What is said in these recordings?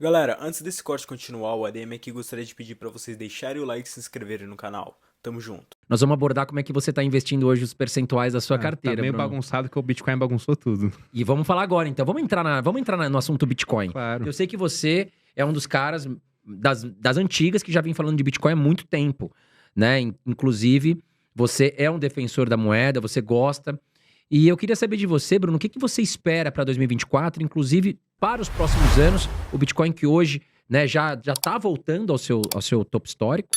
Galera, antes desse corte continuar, o ADM aqui gostaria de pedir para vocês deixarem o like e se inscreverem no canal. Tamo junto. Nós vamos abordar como é que você está investindo hoje os percentuais da sua Tá carteira, meio Bruno. bagunçado que o Bitcoin bagunçou tudo. E vamos falar agora, então. Vamos entrar no assunto Bitcoin. Claro. Eu sei que você é um dos caras das antigas que já vem falando de Bitcoin há muito tempo, né? Inclusive, você é um defensor da moeda, você gosta. E eu queria saber de você, Bruno, o que você espera para 2024, inclusive para os próximos anos, o Bitcoin que hoje, né, já está voltando ao seu topo histórico.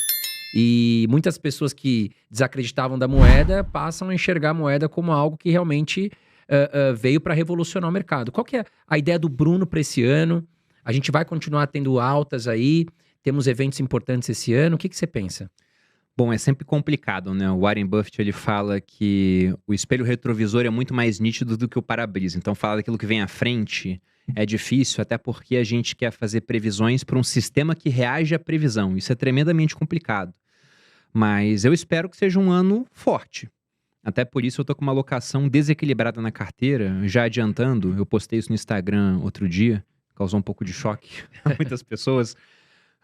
E muitas pessoas que desacreditavam da moeda passam a enxergar a moeda como algo que realmente veio para revolucionar o mercado. Qual que é a ideia do Bruno para esse ano? A gente vai continuar tendo altas aí, temos eventos importantes esse ano. O que você pensa? Bom, é sempre complicado, né? O Warren Buffett, ele fala que o espelho retrovisor é muito mais nítido do que o para-brisa. Então, falar daquilo que vem à frente é difícil, até porque a gente quer fazer previsões para um sistema que reage à previsão. Isso é tremendamente complicado. Mas eu espero que seja um ano forte. Até por isso eu tô com uma alocação desequilibrada na carteira, já adiantando, eu postei isso no Instagram outro dia, causou um pouco de choque a muitas pessoas,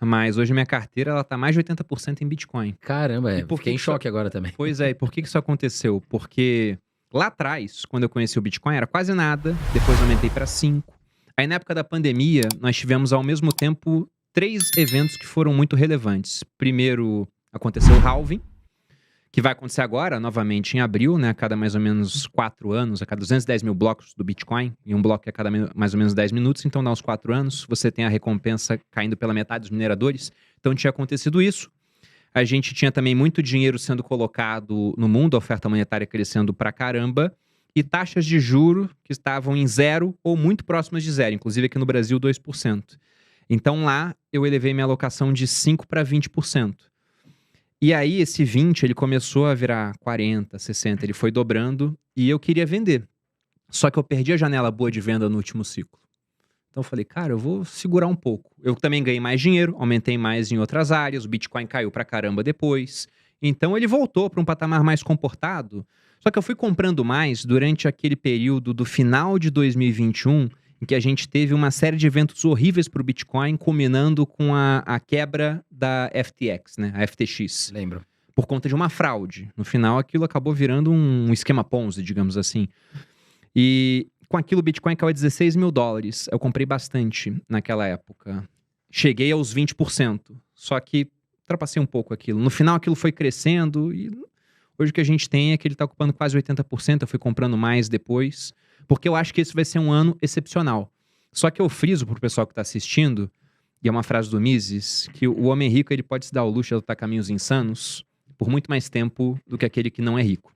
mas hoje minha carteira ela tá mais de 80% em Bitcoin. Caramba, E por fiquei que em que choque agora também. Pois é, e por que isso aconteceu? Porque lá atrás, quando eu conheci o Bitcoin, era quase nada, depois aumentei para 5. Aí na época da pandemia, nós tivemos ao mesmo tempo 3 eventos que foram muito relevantes. Primeiro, aconteceu o halving, que vai acontecer agora, novamente em abril, né? A cada mais ou menos 4 anos, a cada 210 mil blocos do Bitcoin, e um bloco a cada mais ou menos 10 minutos, então dá uns 4 anos, você tem a recompensa caindo pela metade dos mineradores. Então tinha acontecido isso. A gente tinha também muito dinheiro sendo colocado no mundo, a oferta monetária crescendo pra caramba, e taxas de juro que estavam em zero ou muito próximas de zero, inclusive aqui no Brasil 2%. Então lá eu elevei minha alocação de 5 para 20%. E aí esse 20 ele começou a virar 40, 60, ele foi dobrando e eu queria vender. Só que eu perdi a janela boa de venda no último ciclo. Então eu falei, cara, eu vou segurar um pouco. Eu também ganhei mais dinheiro, aumentei mais em outras áreas, o Bitcoin caiu pra caramba depois. Então ele voltou para um patamar mais comportado. Só que eu fui comprando mais durante aquele período do final de 2021, em que a gente teve uma série de eventos horríveis para o Bitcoin, culminando com a quebra da FTX, né, a FTX, Lembro. por conta de uma fraude. No final, aquilo acabou virando um esquema Ponzi, digamos assim. E com aquilo, o Bitcoin caiu a 16 mil dólares. Eu comprei bastante naquela época. Cheguei aos 20%. Só que ultrapassei um pouco aquilo. No final, aquilo foi crescendo e hoje o que a gente tem é que ele está ocupando quase 80%. Eu fui comprando mais depois, porque eu acho que esse vai ser um ano excepcional. Só que eu friso pro pessoal que está assistindo, e é uma frase do Mises, que o homem rico ele pode se dar ao luxo de adotar caminhos insanos por muito mais tempo do que aquele que não é rico.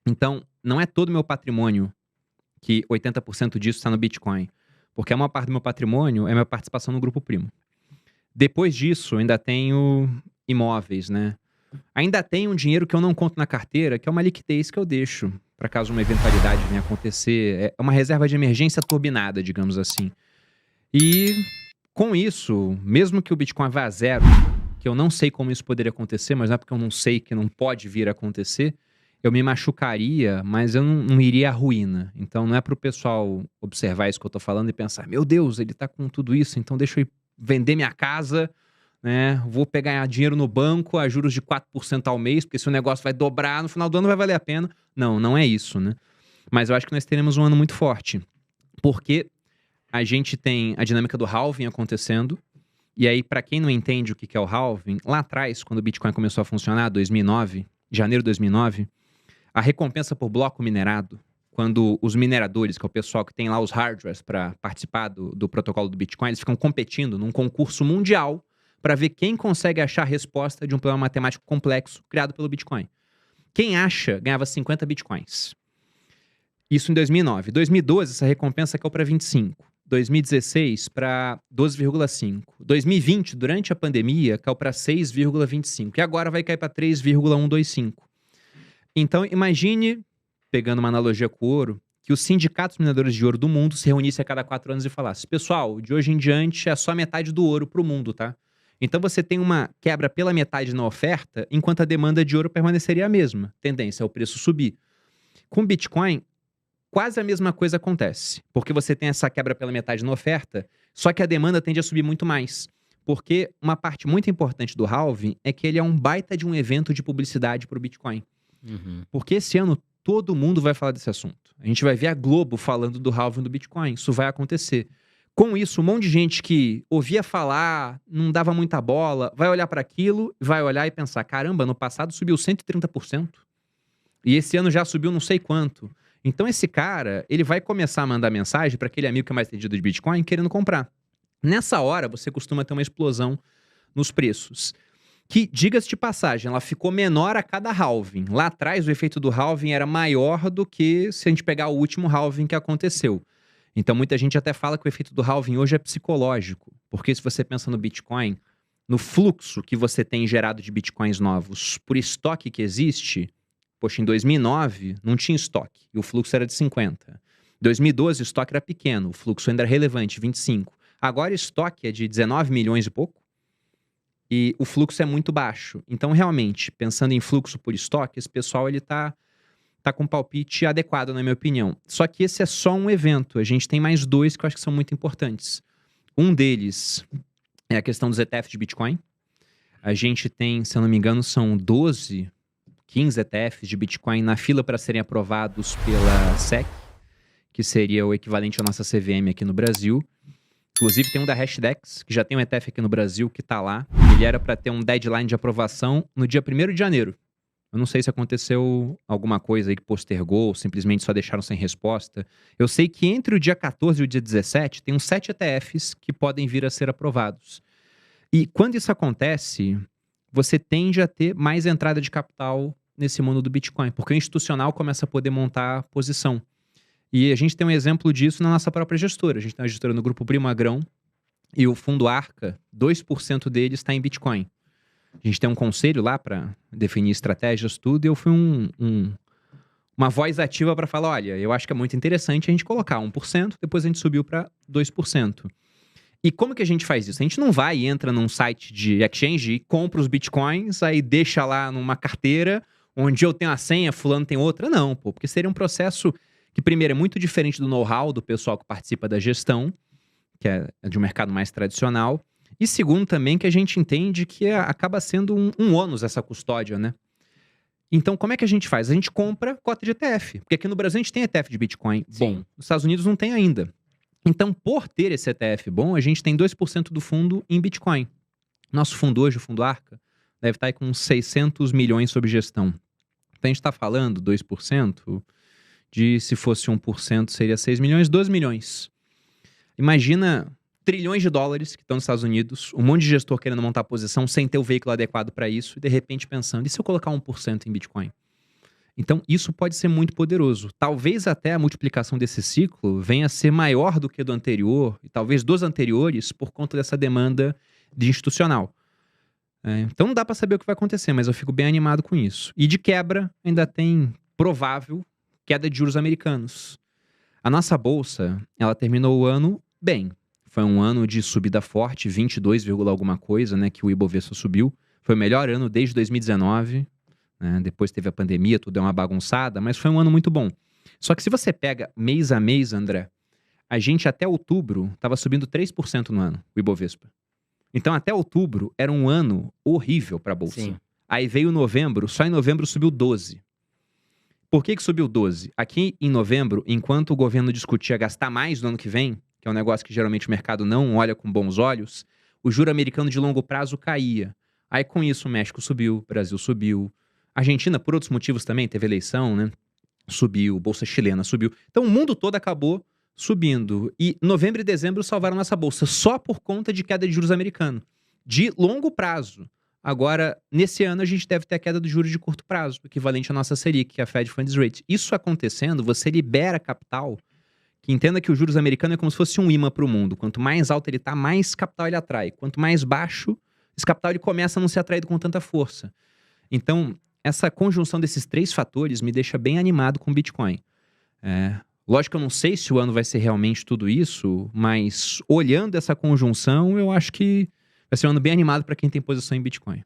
Então, não é todo o meu patrimônio que 80% disso está no Bitcoin. Porque a maior parte do meu patrimônio é minha participação no Grupo Primo. Depois disso, eu ainda tenho imóveis, né? Ainda tenho um dinheiro que eu não conto na carteira, que é uma liquidez que eu deixo para caso uma eventualidade venha acontecer. É uma reserva de emergência turbinada, digamos assim. E com isso, mesmo que o Bitcoin vá a zero, que eu não sei como isso poderia acontecer, mas não é porque eu não sei que não pode vir a acontecer, eu me machucaria, mas eu não iria à ruína. Então não é pro pessoal observar isso que eu tô falando e pensar, meu Deus, ele tá com tudo isso, então deixa eu ir vender minha casa, né? Vou pegar dinheiro no banco a juros de 4% ao mês, porque se o negócio vai dobrar, no final do ano vai valer a pena. Não, não é isso, né? Mas eu acho que nós teremos um ano muito forte, porque a gente tem a dinâmica do halving acontecendo, e aí, para quem não entende o que é o halving, lá atrás, quando o Bitcoin começou a funcionar, 2009, janeiro de 2009, a recompensa por bloco minerado, quando os mineradores, que é o pessoal que tem lá os hardwares para participar do protocolo do Bitcoin, eles ficam competindo num concurso mundial para ver quem consegue achar a resposta de um problema matemático complexo criado pelo Bitcoin. Quem acha ganhava 50 Bitcoins. Isso em 2009. 2012, essa recompensa caiu para 25. 2016 para 12,5. 2020, durante a pandemia, caiu para 6,25. E agora vai cair para 3,125. Então, imagine, pegando uma analogia com o ouro, que os sindicatos mineradores de ouro do mundo se reunissem a cada 4 anos e falassem: pessoal, de hoje em diante é só metade do ouro pro mundo, tá? Então você tem uma quebra pela metade na oferta, enquanto a demanda de ouro permaneceria a mesma. Tendência é o preço subir. Com Bitcoin, quase a mesma coisa acontece. Porque você tem essa quebra pela metade na oferta, só que a demanda tende a subir muito mais. Porque uma parte muito importante do halving é que ele é um baita de um evento de publicidade para o Bitcoin. Porque esse ano todo mundo vai falar desse assunto. A gente vai ver a Globo falando do halving do Bitcoin. Isso vai acontecer. Com isso, um monte de gente que ouvia falar, não dava muita bola, vai olhar para aquilo, vai olhar e pensar, caramba, no passado subiu 130%. E esse ano já subiu não sei quanto. Então esse cara, ele vai começar a mandar mensagem para aquele amigo que é mais entendido de Bitcoin querendo comprar. Nessa hora, você costuma ter uma explosão nos preços. Que, diga-se de passagem, ela ficou menor a cada halving. Lá atrás, o efeito do halving era maior do que se a gente pegar o último halving que aconteceu. Então, muita gente até fala que o efeito do halving hoje é psicológico. Porque se você pensa no Bitcoin, no fluxo que você tem gerado de Bitcoins novos por estoque que existe, poxa, em 2009 não tinha estoque e o fluxo era de 50. Em 2012 o estoque era pequeno, o fluxo ainda era relevante, 25. Agora o estoque é de 19 milhões e pouco e o fluxo é muito baixo. Então, realmente, pensando em fluxo por estoque, esse pessoal ele tá com um palpite adequado, na minha opinião. Só que esse é só um evento. A gente tem mais dois que eu acho que são muito importantes. Um deles é a questão dos ETFs de Bitcoin. A gente tem, se eu não me engano, são 15 ETFs de Bitcoin na fila para serem aprovados pela SEC, que seria o equivalente à nossa CVM aqui no Brasil. Inclusive tem um da Hashdex, que já tem um ETF aqui no Brasil, que tá lá. Ele era para ter um deadline de aprovação no dia 1º de janeiro. Eu não sei se aconteceu alguma coisa aí que postergou, ou simplesmente só deixaram sem resposta. Eu sei que entre o dia 14 e o dia 17, tem uns 7 ETFs que podem vir a ser aprovados. E quando isso acontece, você tende a ter mais entrada de capital nesse mundo do Bitcoin, porque o institucional começa a poder montar posição. E a gente tem um exemplo disso na nossa própria gestora. A gente tem uma gestora no grupo Primagrão e o fundo Arca, 2% dele está em Bitcoin. A gente tem um conselho lá para definir estratégias, tudo, e eu fui uma voz ativa para falar, olha, eu acho que é muito interessante a gente colocar 1%, depois a gente subiu para 2%. E como que a gente faz isso? A gente não vai e entra num site de exchange e compra os Bitcoins, aí deixa lá numa carteira, onde eu tenho a senha, fulano tem outra. Não, pô, porque seria um processo que, primeiro, é muito diferente do know-how do pessoal que participa da gestão, que é de um mercado mais tradicional. E segundo, também, que a gente entende que acaba sendo um ônus essa custódia, né? Então, como é que a gente faz? A gente compra cota de ETF. Porque aqui no Brasil a gente tem ETF de Bitcoin bom. Nos Estados Unidos não tem ainda. Então, por ter esse ETF bom, a gente tem 2% do fundo em Bitcoin. Nosso fundo hoje, o fundo Arca, deve estar aí com uns 600 milhões sob gestão. Então, a gente está falando 2%... de se fosse 1% seria 6 milhões, 12 milhões. Imagina trilhões de dólares que estão nos Estados Unidos, um monte de gestor querendo montar posição sem ter o veículo adequado para isso, e de repente pensando, e se eu colocar 1% em Bitcoin? Então isso pode ser muito poderoso. Talvez até a multiplicação desse ciclo venha a ser maior do que do anterior, e talvez dos anteriores, por conta dessa demanda de institucional. Então não dá para saber o que vai acontecer, mas eu fico bem animado com isso. E de quebra, ainda tem provável queda de juros americanos. A nossa bolsa, ela terminou o ano bem. Foi um ano de subida forte, 22, alguma coisa, né, que o Ibovespa subiu. Foi o melhor ano desde 2019. Né, depois teve a pandemia, tudo é uma bagunçada, mas foi um ano muito bom. Só que se você pega mês a mês, André, a gente até outubro estava subindo 3% no ano, o Ibovespa. Então até outubro era um ano horrível para a bolsa. Sim. Aí veio novembro, só em novembro subiu 12%. Por que subiu 12%? Aqui em novembro, enquanto o governo discutia gastar mais no ano que vem, que é um negócio que geralmente o mercado não olha com bons olhos, o juro americano de longo prazo caía. Aí com isso o México subiu, o Brasil subiu. A Argentina, por outros motivos também, teve eleição, né? Subiu, bolsa chilena subiu. Então o mundo todo acabou subindo. E novembro e dezembro salvaram nossa bolsa só por conta de queda de juros americano. De longo prazo. Agora, nesse ano, a gente deve ter a queda do juros de curto prazo, equivalente à nossa Selic, que é a Fed Funds Rate. Isso acontecendo, você libera capital, que entenda que o juros americano é como se fosse um imã para o mundo. Quanto mais alto ele está, mais capital ele atrai. Quanto mais baixo, esse capital ele começa a não ser atraído com tanta força. Então, essa conjunção desses 3 fatores me deixa bem animado com o Bitcoin. Lógico que eu não sei se o ano vai ser realmente tudo isso, mas olhando essa conjunção, eu acho que vai ser um ano bem animado para quem tem posição em Bitcoin.